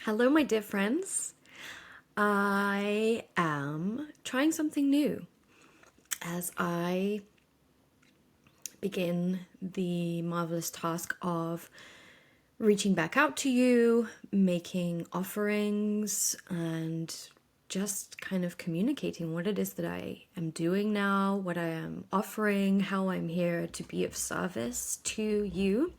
Hello, my dear friends. I am trying something new as I begin the marvelous task of reaching back out to you, making offerings, and just kind of communicating what it is that I am doing now, what I am offering, how I'm here to be of service to you.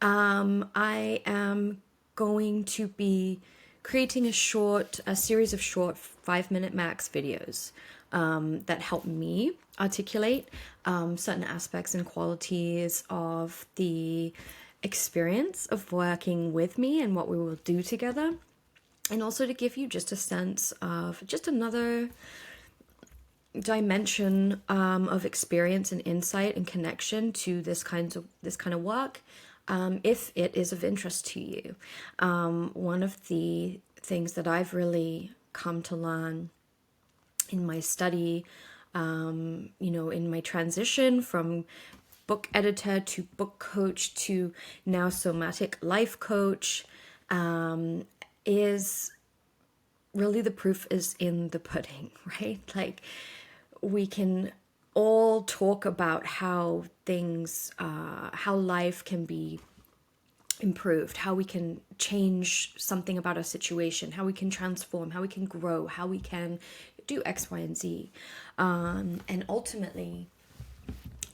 I am going to be creating a series of short 5-minute max videos that help me articulate certain aspects and qualities of the experience of working with me and what we will do together, and also to give you just a sense of just another dimension of experience and insight and connection to this kind of work, if it is of interest to you. One of the things that I've really come to learn in my study, in my transition from book editor to book coach to now Somatic Life Coach, is really the proof is in the pudding, right? Like, we can all talk about how things, how life can be improved, how we can change something about our situation, how we can transform, how we can grow, how we can do X, Y, and Z. And ultimately,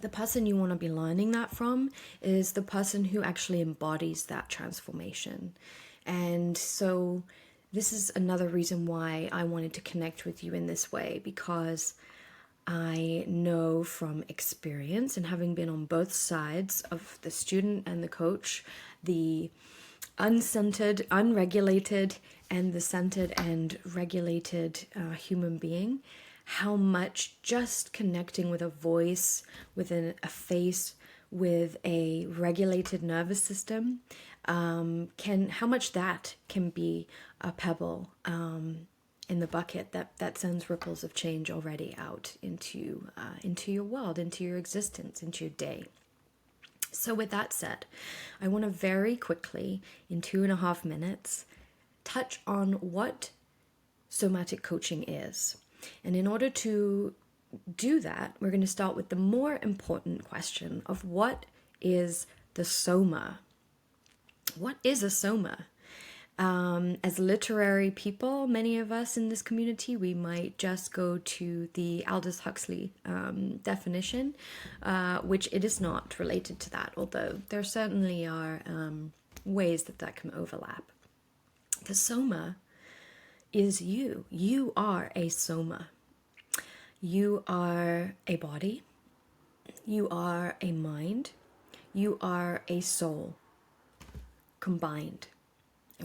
the person you want to be learning that from is the person who actually embodies that transformation. And so this is another reason why I wanted to connect with you in this way, because I know from experience and having been on both sides of the student and the coach, the uncentered, unregulated, and the centered and regulated human being, how much just connecting with a voice, with a face, with a regulated nervous system, how much that can be a pebble in the bucket that sends ripples of change already out into your world, into your existence, into your day. So with that said, I want to very quickly, in 2.5 minutes, touch on what somatic coaching is. And in order to do that, we're going to start with the more important question of what is the soma? What is a soma? As literary people, many of us in this community, we might just go to the Aldous Huxley definition, which it is not related to that, although there certainly are ways that can overlap. The soma is you. You are a soma. You are a body. You are a mind. You are a soul combined,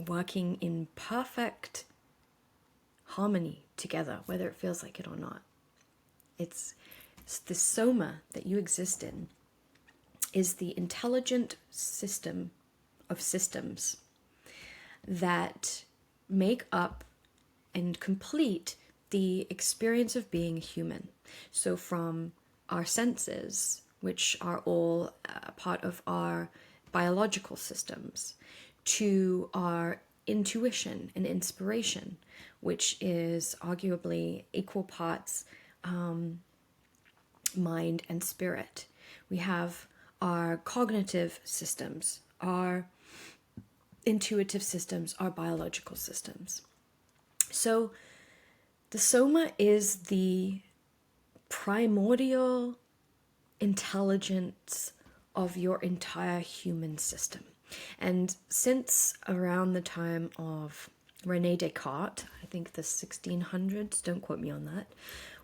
working in perfect harmony together, whether it feels like it or not. It's the soma that you exist in is the intelligent system of systems that make up and complete the experience of being human. So from our senses, which are all part of our biological systems, to our intuition and inspiration, which is arguably equal parts mind and spirit. We have our cognitive systems, our intuitive systems, our biological systems. So the soma is the primordial intelligence of your entire human system. And since around the time of René Descartes, I think the 1600s, don't quote me on that,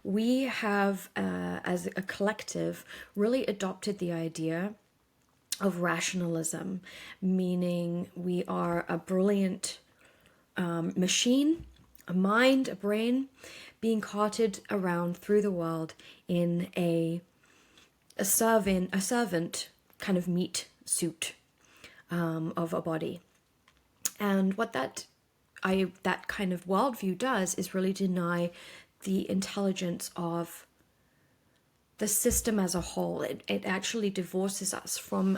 we have, as a collective, really adopted the idea of rationalism, meaning we are a brilliant machine, a mind, a brain, being carted around through the world in a servant kind of meat suit of a body. And what that kind of worldview does is really deny the intelligence of the system as a whole. It actually divorces us from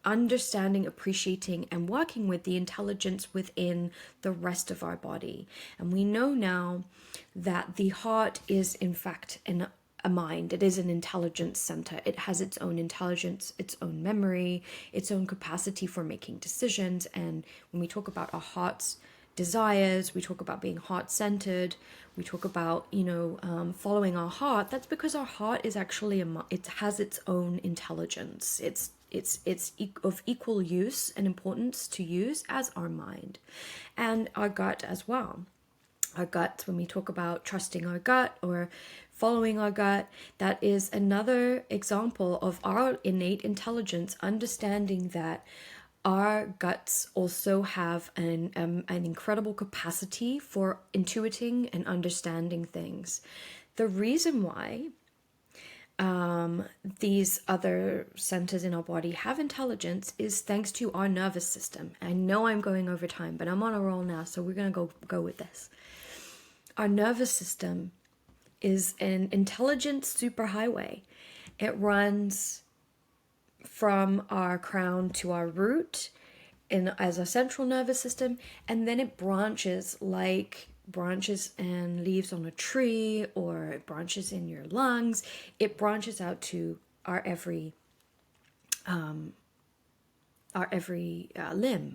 understanding, appreciating, and working with the intelligence within the rest of our body. And we know now that the heart is, in fact, a mind. It is an intelligence center. It has its own intelligence, its own memory, its own capacity for making decisions. And when we talk about our heart's desires, we talk about being heart-centered, we talk about, following our heart. That's because our heart is actually it has its own intelligence. It's of equal use and importance to use as our mind and our gut as well. Our gut, when we talk about trusting our gut or following our gut, that is another example of our innate intelligence, understanding that our guts also have an incredible capacity for intuiting and understanding things. The reason why these other centers in our body have intelligence is thanks to our nervous system. I know I'm going over time, but I'm on a roll now, so we're going to go with this. Our nervous system is an intelligence superhighway. It runs from our crown to our root as a central nervous system, and then it branches like branches and leaves on a tree, or it branches in your lungs. It branches out to our every limb,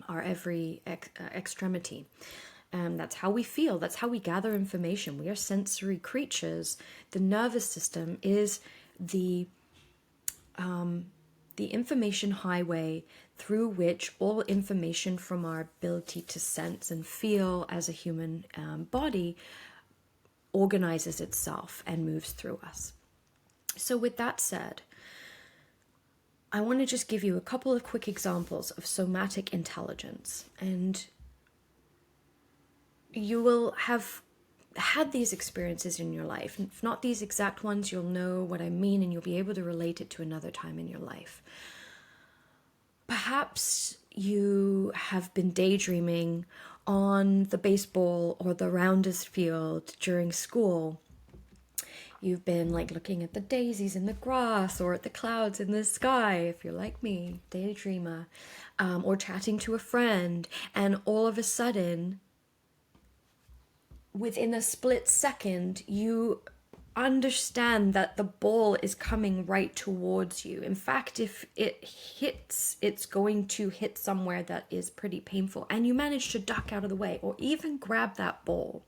our every extremity. That's how we feel. That's how we gather information. We are sensory creatures. The nervous system is the information highway through which all information from our ability to sense and feel as a human body organizes itself and moves through us. So with that said, I want to just give you a couple of quick examples of somatic intelligence, and you will have had these experiences in your life. If not these exact ones, you'll know what I mean, and you'll be able to relate it to another time in your life. Perhaps you have been daydreaming on the baseball or the rounders field during school. You've been looking at the daisies in the grass or at the clouds in the sky, if you're like me, daydreamer, or chatting to a friend, and all of a sudden, within a split second, you understand that the ball is coming right towards you. In fact, if it hits, it's going to hit somewhere that is pretty painful, and you manage to duck out of the way or even grab that ball.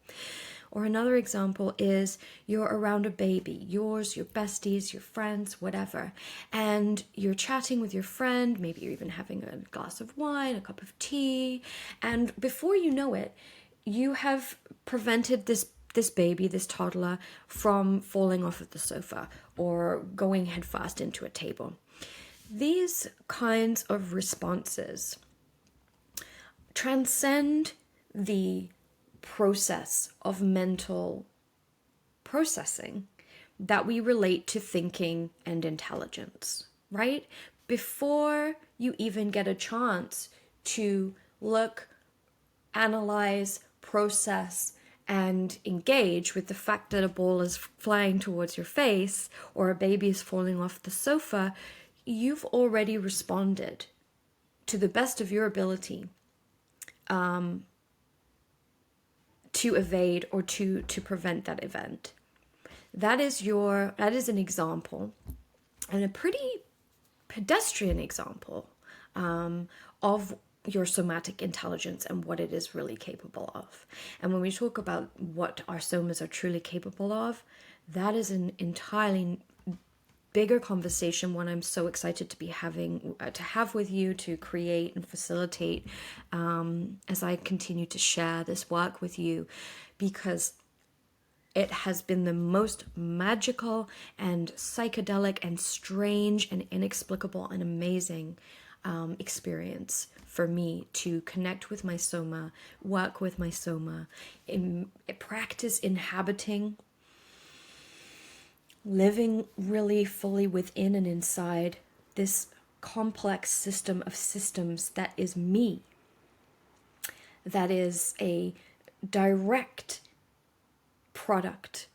Or another example is you're around a baby, yours, your besties, your friends, whatever, and you're chatting with your friend, maybe you're even having a glass of wine, a cup of tea, and before you know it, you have prevented this baby, this toddler, from falling off of the sofa or going headfirst into a table. These kinds of responses transcend the process of mental processing that we relate to thinking and intelligence, right? Before you even get a chance to look, analyze, process, and engage with the fact that a ball is flying towards your face or a baby is falling off the sofa, you've already responded to the best of your ability to evade or to prevent that event. That is an example, and a pretty pedestrian example of your somatic intelligence and what it is really capable of. And when we talk about what our somas are truly capable of, that is an entirely bigger conversation, one I'm so excited to be having, to have with you, to create and facilitate as I continue to share this work with you, because it has been the most magical and psychedelic and strange and inexplicable and amazing experience for me to connect with my soma, work with my soma, practice inhabiting, living really fully within and inside this complex system of systems that is me, that is a direct product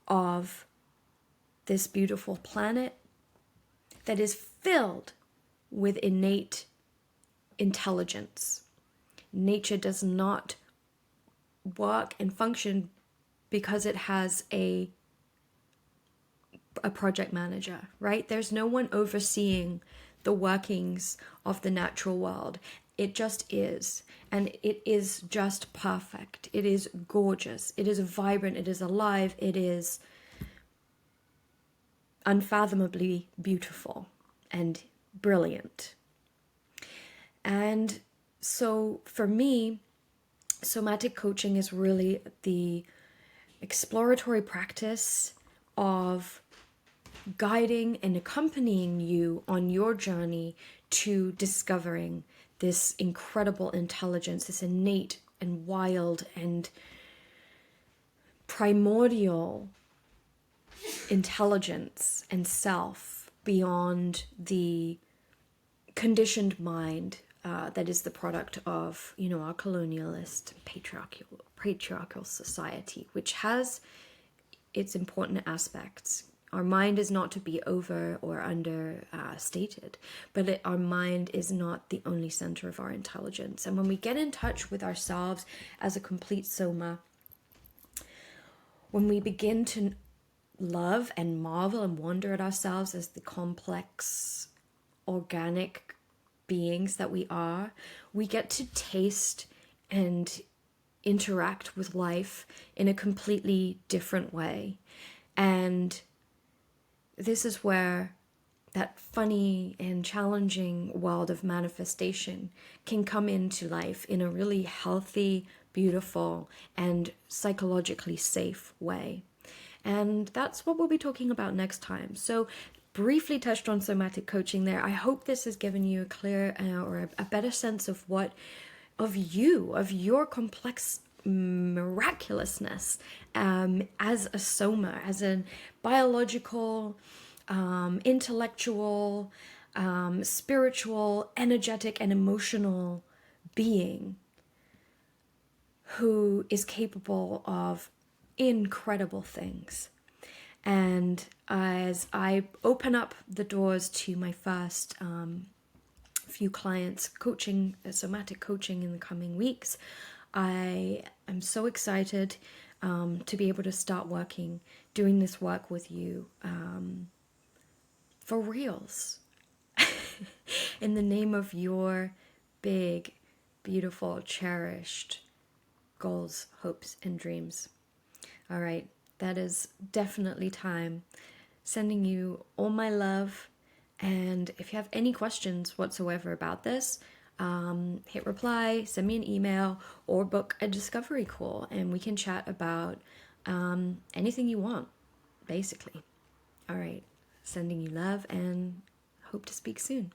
of this beautiful planet, that is filled with innate intelligence. Nature does not work and function because it has a project manager, right? There's no one overseeing the workings of the natural world. It just is. And it is just perfect. It is gorgeous. It is vibrant. It is alive. It is unfathomably beautiful and brilliant. And so for me, somatic coaching is really the exploratory practice of guiding and accompanying you on your journey to discovering this incredible intelligence, this innate and wild and primordial intelligence and self beyond the conditioned mind that is the product of, our colonialist patriarchal society, which has its important aspects. Our mind is not to be over or under stated, but our mind is not the only center of our intelligence. And when we get in touch with ourselves as a complete soma, when we begin to love and marvel and wonder at ourselves as the complex, organic beings that we are, we get to taste and interact with life in a completely different way. And this is where that funny and challenging world of manifestation can come into life in a really healthy, beautiful, and psychologically safe way. And that's what we'll be talking about next time. So briefly touched on somatic coaching there. I hope this has given you a clear or a better sense of your complex miraculousness as a soma, as a biological, intellectual, spiritual, energetic, and emotional being who is capable of incredible things. And as I open up the doors to my first few clients coaching, somatic coaching in the coming weeks, I am so excited to be able to start doing this work with you for reals in the name of your big, beautiful, cherished goals, hopes, and dreams. All right. That is definitely time. Sending you all my love. And if you have any questions whatsoever about this, hit reply, send me an email, or book a discovery call, and we can chat about anything you want, basically. All right. Sending you love and hope to speak soon.